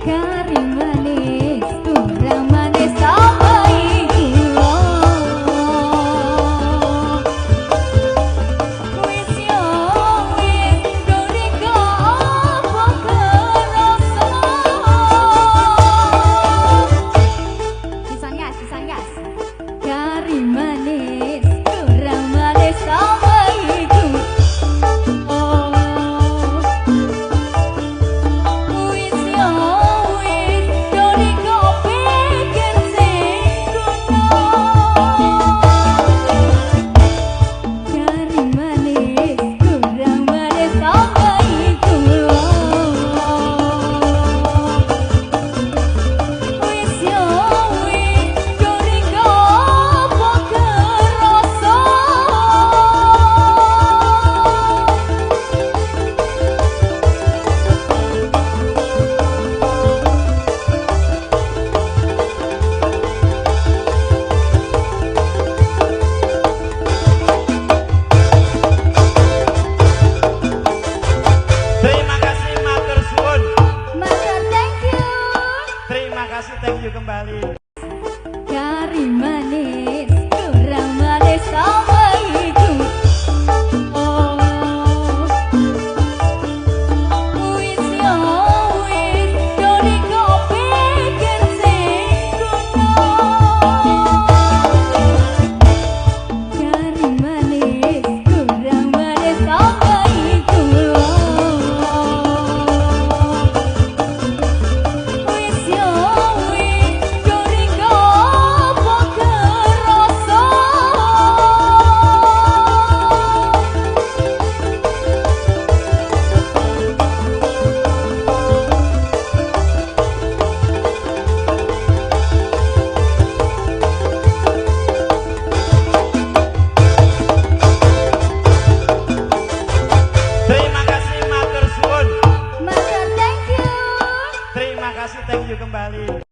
Thank you kembali. Kari manis, kurang manis sama itu. Oh, wis yo wis, doni kopi kersing kuno. Kari manis, kurang manis sama itu. Wis yo Thank you kembali.